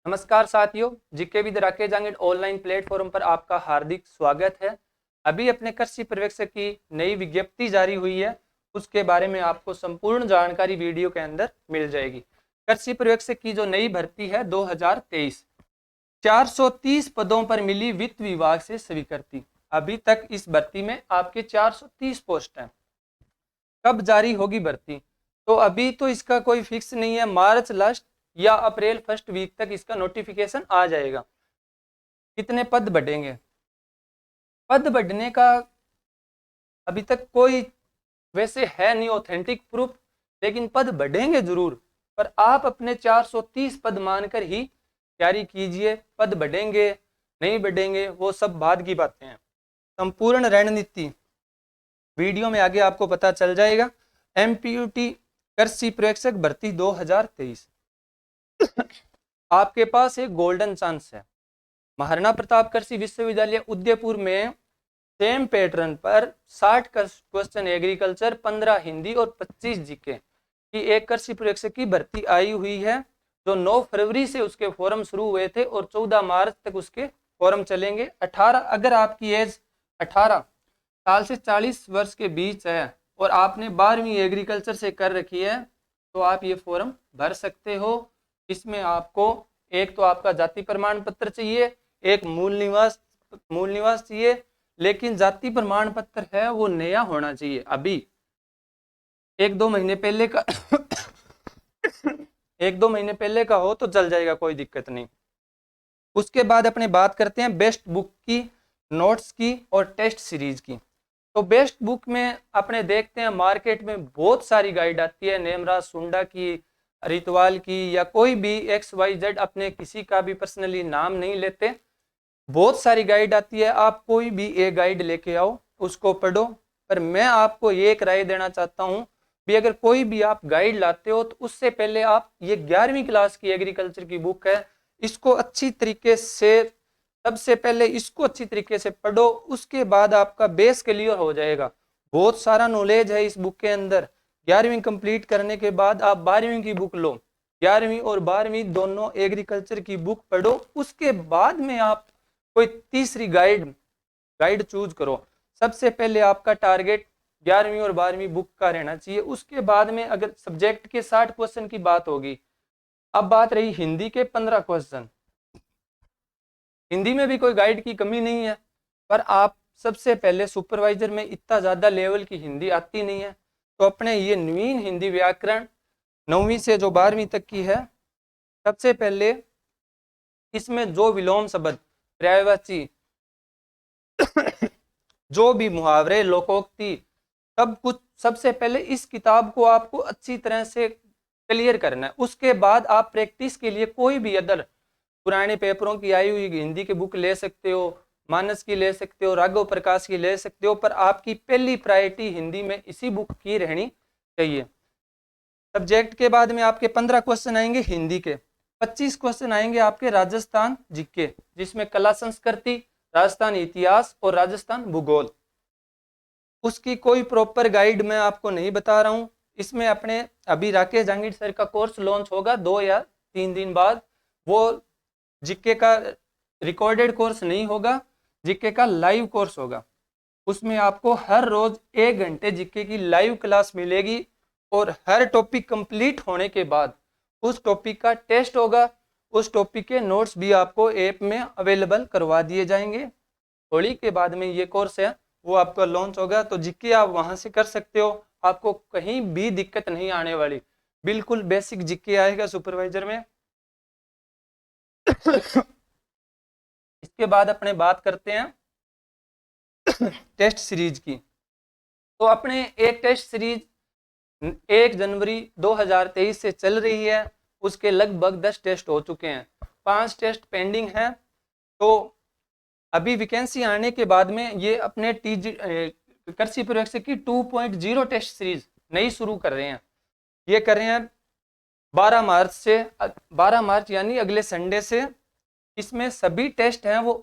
नमस्कार साथियों, GK with Rakesh Jangid online platform पर आपका हार्दिक स्वागत है। अभी अपने कृषि पर्यवेक्षक की नई विज्ञप्ति जारी हुई है, उसके बारे में आपको संपूर्ण जानकारी वीडियो के अंदर मिल जाएगी। कृषि पर्यवेक्षक की जो नई भर्ती है 2023, 430 पदों पर मिली वित्त विभाग से स्वीकृति। अभी तक इस भर्ती में आपके 430 पोस्ट हैं। कब जारी होगी भर्ती, तो अभी तो इसका कोई फिक्स नहीं है। मार्च लास्ट या अप्रैल फर्स्ट वीक तक इसका नोटिफिकेशन आ जाएगा। कितने पद बढ़ेंगे, पद बढ़ने का अभी तक कोई वैसे है नहीं ऑथेंटिक प्रूफ, लेकिन पद बढ़ेंगे जरूर। पर आप अपने 430 पद मानकर ही तैयारी कीजिए। पद बढ़ेंगे नहीं बढ़ेंगे वो सब बाद की बातें हैं। संपूर्ण रणनीति वीडियो में आगे आपको पता चल जाएगा। एमपीयूटी कृषि पर्यवेक्षक भर्ती 2023 आपके पास एक गोल्डन चांस है। महाराणा प्रताप कृषि विश्वविद्यालय उदयपुर में सेम पैटर्न पर 60 क्वेश्चन एग्रीकल्चर, 15 हिंदी और 25 जीके की एक कृषि पर्यवेक्षक की भर्ती आई हुई है, जो 9 फरवरी से उसके फॉर्म शुरू हुए थे और 14 मार्च तक उसके फॉर्म चलेंगे। 18 अगर आपकी एज 18 साल से 40 वर्ष के बीच है और आपने 12वीं एग्रीकल्चर से कर रखी है तो आप ये फॉर्म भर सकते हो। इसमें आपको एक तो आपका जाति प्रमाण पत्र चाहिए, एक मूल निवास चाहिए, लेकिन जाति प्रमाण पत्र है वो नया होना चाहिए। अभी 1-2 महीने पहले का 1-2 महीने पहले का हो तो चल जाएगा, कोई दिक्कत नहीं। उसके बाद अपने बात करते हैं बेस्ट बुक की, नोट्स की और टेस्ट सीरीज की। तो बेस्ट बुक में अपने देखते हैं मार्केट में बहुत सारी गाइड आती है, नेमराज सुंडा की, रितवाल की, या कोई भी XYZ, अपने किसी का भी पर्सनली नाम नहीं लेते। बहुत सारी गाइड आती है, आप कोई भी एक गाइड लेके आओ, उसको पढ़ो। पर मैं आपको ये एक राय देना चाहता हूँ भी, अगर कोई भी आप गाइड लाते हो तो उससे पहले आप ये 11वीं क्लास की एग्रीकल्चर की बुक है, इसको अच्छी तरीके से, सबसे पहले इसको अच्छी तरीके से पढ़ो। उसके बाद आपका बेस क्लियर हो जाएगा। बहुत सारा नॉलेज है इस बुक के अंदर। 11वीं कंप्लीट करने के बाद आप 12वीं की बुक लो, 11वीं और 12वीं दोनों एग्रीकल्चर की बुक पढ़ो। उसके बाद में आप कोई तीसरी गाइड चूज करो। सबसे पहले आपका टारगेट 11वीं और 12वीं बुक का रहना चाहिए। उसके बाद में अगर सब्जेक्ट के 60 क्वेश्चन की बात होगी, अब बात रही हिंदी के 15 क्वेश्चन। हिंदी में भी कोई गाइड की कमी नहीं है, पर आप सबसे पहले सुपरवाइजर में इतना ज्यादा लेवल की हिंदी आती नहीं है, तो अपने ये नवीन हिंदी व्याकरण 9वीं से जो 12वीं तक की है, सबसे पहले इसमें जो विलोम शब्द, पर्यायवाची, जो भी मुहावरे, लोकोक्ति, सब कुछ सबसे पहले इस किताब को आपको अच्छी तरह से क्लियर करना है। उसके बाद आप प्रैक्टिस के लिए कोई भी अदर पुराने पेपरों की आई हुई हिंदी की बुक ले सकते हो, मानस की ले सकते हो, राघव प्रकाश की ले सकते हो, पर आपकी पहली प्रायोरिटी हिंदी में इसी बुक की रहनी चाहिए। सब्जेक्ट के बाद में आपके 15 क्वेश्चन आएंगे हिंदी के, 25 क्वेश्चन आएंगे आपके राजस्थान जीके, जिसमें कला संस्कृति, राजस्थान इतिहास और राजस्थान भूगोल। उसकी कोई प्रॉपर गाइड मैं आपको नहीं बता रहा हूँ। इसमें अपने अभी राकेश जांगिड सर का कोर्स लॉन्च होगा 2 या 3 दिन बाद। वो जीके का रिकॉर्डेड कोर्स नहीं होगा, जीके का लाइव कोर्स होगा। उसमें आपको हर रोज 1 घंटे जीके की लाइव क्लास मिलेगी और हर टॉपिक कंप्लीट होने के बाद उस टॉपिक का टेस्ट होगा। उस टॉपिक के नोट्स भी आपको ऐप में अवेलेबल करवा दिए जाएंगे। होली के बाद में ये कोर्स है वो आपका लॉन्च होगा, तो जीके आप वहां से कर सकते हो। आपको कहीं भी दिक्कत नहीं आने वाली, बिल्कुल बेसिक जीके आएगा सुपरवाइजर में। इसके बाद अपने बात करते हैं टेस्ट सीरीज की। तो अपने एक टेस्ट सीरीज 1 जनवरी 2023 से चल रही है। उसके लगभग 10 टेस्ट हो चुके हैं, 5 टेस्ट पेंडिंग हैं। तो अभी वैकेंसी आने के बाद में ये अपने कृषि पर्यवेक्षक की 2.0 टेस्ट सीरीज नई शुरू कर रहे हैं। ये कर रहे हैं 12 मार्च से, 12 मार्च यानी अगले संडे से। इसमें सभी टेस्ट हैं वो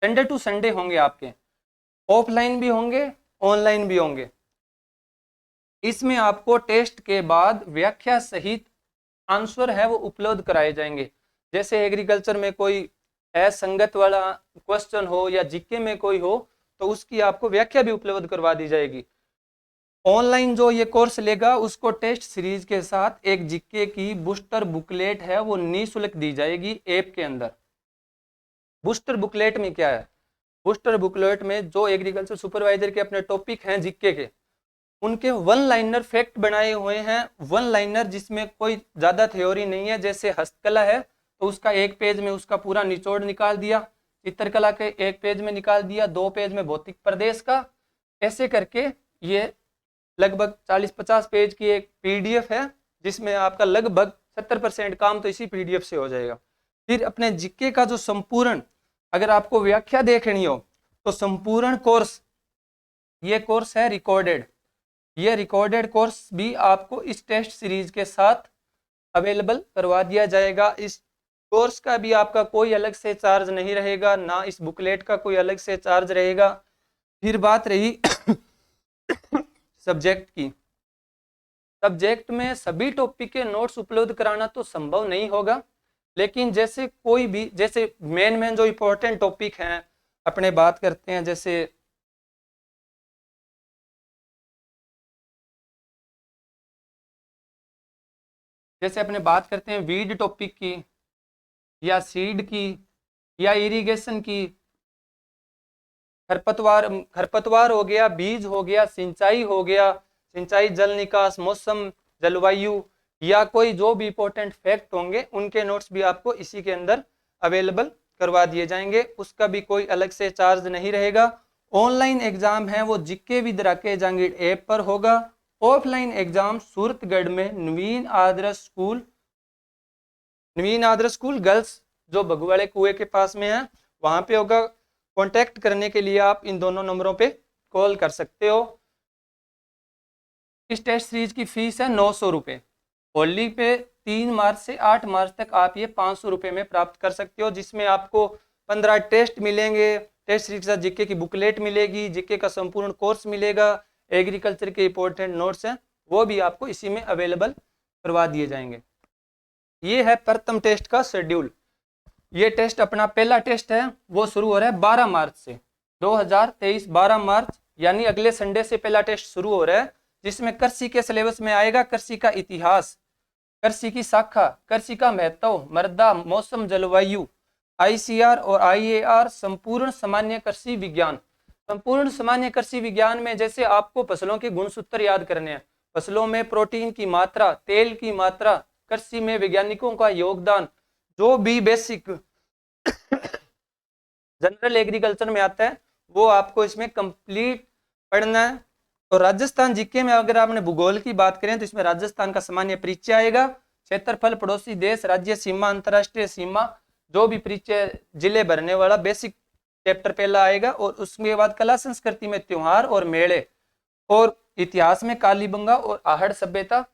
संडे टू संडे होंगे, आपके ऑफलाइन भी होंगे, ऑनलाइन भी होंगे। इसमें आपको टेस्ट के बाद व्याख्या सहित आंसर है वो उपलब्ध कराए जाएंगे। जैसे एग्रीकल्चर में कोई असंगत वाला क्वेश्चन हो या जीके में कोई हो तो उसकी आपको व्याख्या भी उपलब्ध करवा दी जाएगी। ऑनलाइन जो ये कोर्स लेगा उसको टेस्ट सीरीज के साथ एक जीके की बूस्टर बुकलेट है वो निःशुल्क दी जाएगी ऐप के अंदर। बूस्टर बुकलेट में क्या है? बूस्टर बुकलेट में जो एग्रीकल्चर सुपरवाइजर के अपने टॉपिक हैं जीके के, उनके वन लाइनर फैक्ट बनाए हुए हैं, वन लाइनर जिसमें कोई ज्यादा थ्योरी नहीं है। जैसे हस्तकला है तो उसका एक पेज में उसका पूरा निचोड़ निकाल दिया, चित्रकला के एक पेज में निकाल दिया, 2 पेज में भौतिक प्रदेश का, ऐसे करके ये लगभग 40-50 पेज की एक पीडीएफ है जिसमें आपका लगभग 70% काम तो इसी पीडीएफ से हो जाएगा। फिर अपने जीके का जो संपूर्ण, अगर आपको व्याख्या देखनी हो तो संपूर्ण कोर्स, ये कोर्स है रिकॉर्डेड, ये रिकॉर्डेड कोर्स भी आपको इस टेस्ट सीरीज के साथ अवेलेबल करवा दिया जाएगा। इस कोर्स का भी आपका कोई अलग से चार्ज नहीं रहेगा, ना इस बुकलेट का कोई अलग से चार्ज रहेगा। फिर बात रही सब्जेक्ट की, सब्जेक्ट में सभी टॉपिक के नोट्स उपलब्ध कराना तो संभव नहीं होगा, लेकिन जैसे कोई भी, जैसे मेन जो इम्पोर्टेंट टॉपिक हैं अपने बात करते हैं, जैसे अपने बात करते हैं वीड टॉपिक की या सीड की या इरिगेशन की, खरपतवार हो गया, बीज हो गया, सिंचाई हो गया, सिंचाई जल निकास, मौसम, जलवायु, या कोई जो भी इंपॉर्टेंट फैक्ट होंगे उनके नोट्स भी आपको इसी के अंदर अवेलेबल करवा दिए जाएंगे। उसका भी कोई अलग से चार्ज नहीं रहेगा। ऑनलाइन एग्जाम है वो GK with Rakesh Jahangir app पर होगा। ऑफलाइन एग्जाम सूरतगढ़ में नवीन आदर्श स्कूल गर्ल्स जो बगवाड़े कुएं के पास में है वहां पे होगा। कांटेक्ट करने के लिए आप इन दोनों नंबरों पे कॉल कर सकते हो। इस टेस्ट सीरीज की फीस है 900 रुपये। होली पे 3 मार्च से 8 मार्च तक आप ये 500 रुपये में प्राप्त कर सकते हो, जिसमें आपको 15 टेस्ट मिलेंगे, टेस्ट सीरीज के साथ जीके की बुकलेट मिलेगी, जीके का संपूर्ण कोर्स मिलेगा, एग्रीकल्चर के इंपॉर्टेंट नोट्स हैं वो भी आपको इसी में अवेलेबल करवा दिए जाएंगे। ये है प्रथम टेस्ट का शेड्यूल। ये टेस्ट अपना पहला टेस्ट है वो शुरू हो रहा है 12 मार्च से, 2023 12 मार्च यानी अगले संडे से पहला टेस्ट शुरू हो रहा है, जिसमें कृषि के सिलेबस में आएगा कृषि का इतिहास, कृषि की शाखा, कृषि का महत्व, मृदा, मौसम, जलवायु, आईसीआर और आईएआर, संपूर्ण सामान्य कृषि विज्ञान। संपूर्ण सामान्य कृषि विज्ञान में जैसे आपको फसलों के गुणसूत्र याद करने हैं, फसलों में प्रोटीन की मात्रा, तेल की मात्रा, कृषि में वैज्ञानिकों का योगदान, जो भी बेसिक जनरल एग्रीकल्चर में आता है वो आपको इसमें कंप्लीट पढ़ना है। तो राजस्थान जीके में अगर आपने भूगोल की बात करें तो इसमें राजस्थान का सामान्य परिचय आएगा, क्षेत्रफल, पड़ोसी देश, राज्य सीमा, अंतरराष्ट्रीय सीमा, जो भी परिचय जिले भरने वाला बेसिक चैप्टर पहला आएगा। और उसके बाद कला संस्कृति में त्योहार और मेले, और इतिहास में कालीबंगा और आहड़ सभ्यता।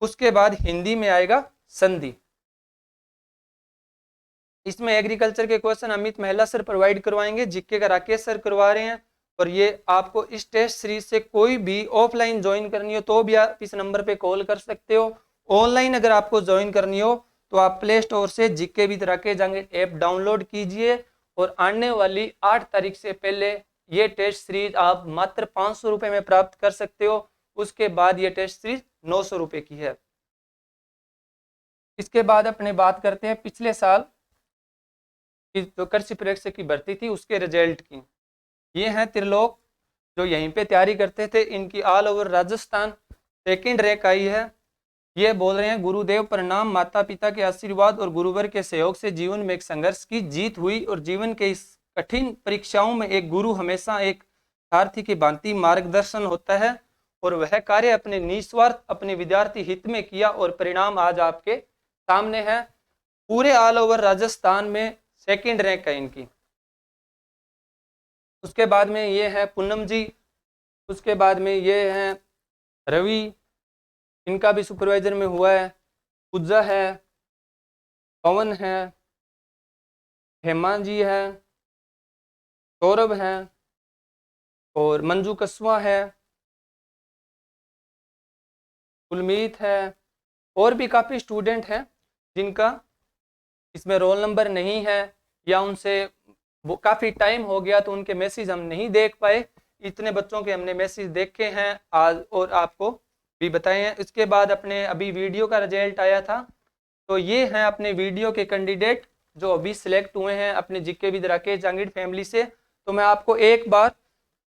उसके बाद हिंदी में आएगा संधि। इसमें एग्रीकल्चर के क्वेश्चन अमित महिला सर प्रोवाइड करवाएंगे, जीके का राकेश सर करवा रहे हैं। और ये आपको इस टेस्ट सीरीज से कोई भी ऑफलाइन ज्वाइन करनी हो तो भी आप इस नंबर पे कॉल कर सकते हो। ऑनलाइन अगर आपको ज्वाइन करनी हो तो आप प्ले स्टोर से GK with Rakesh Jahangir app download कीजिए, और आने वाली 8 तारीख से पहले ये टेस्ट सीरीज आप मात्र 500 रुपये में प्राप्त कर सकते हो। उसके बाद ये टेस्ट सीरीज 900 रुपये की है। इसके बाद अपने बात करते हैं पिछले साल की जो कृषि परीक्षक की भर्ती थी उसके रिजल्ट की। ये हैं त्रिलोक जो यहीं पे तैयारी करते थे, इनकी all over Rajasthan second rank आई है। ये बोल रहे हैं गुरुदेव प्रणाम, माता पिता के आशीर्वाद और गुरुवर के सहयोग से जीवन में एक संघर्ष की जीत हुई, और जीवन के इस कठिन परीक्षाओं में एक गुरु हमेशा एक सारथी की भांति मार्गदर्शन होता है, और वह कार्य अपने निस्वार्थ अपने विद्यार्थी हित में किया, और परिणाम आज आपके सामने है। पूरे ऑल ओवर राजस्थान में सेकंड रैंक है इनकी। उसके बाद में ये है पूनम जी, उसके बाद में ये हैं रवि, इनका भी सुपरवाइजर में हुआ है, पूजा है, पवन है, हेमा जी है, सौरभ है, और मंजू कसवा है, कुलमीत है, और भी काफ़ी स्टूडेंट हैं जिनका इसमें रोल नंबर नहीं है या उनसे वो काफ़ी टाइम हो गया तो उनके मैसेज हम नहीं देख पाए, इतने बच्चों के हमने मैसेज देखे हैं आज और आपको भी बताए हैं। इसके बाद अपने अभी वीडियो का रिजल्ट आया था, तो ये हैं अपने वीडियो के कैंडिडेट जो अभी सिलेक्ट हुए हैं अपने GK with Rakesh Jangid family से। तो मैं आपको एक बार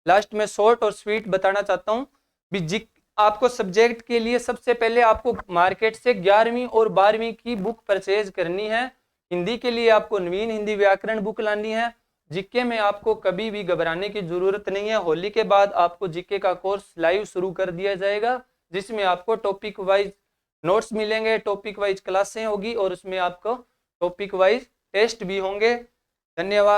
लास्ट में शॉर्ट और स्वीट बताना चाहता हूँ भी जी। आपको सब्जेक्ट के लिए सबसे पहले आपको मार्केट से 11वीं और 12वीं की बुक परचेज करनी है। हिंदी के लिए आपको नवीन हिंदी व्याकरण बुक लानी है। जीके में आपको कभी भी घबराने की जरूरत नहीं है। होली के बाद आपको जीके का कोर्स लाइव शुरू कर दिया जाएगा, जिसमें आपको टॉपिक वाइज नोट्स मिलेंगे, टॉपिक वाइज क्लासें होगी और उसमें आपको टॉपिक वाइज टेस्ट भी होंगे। धन्यवाद।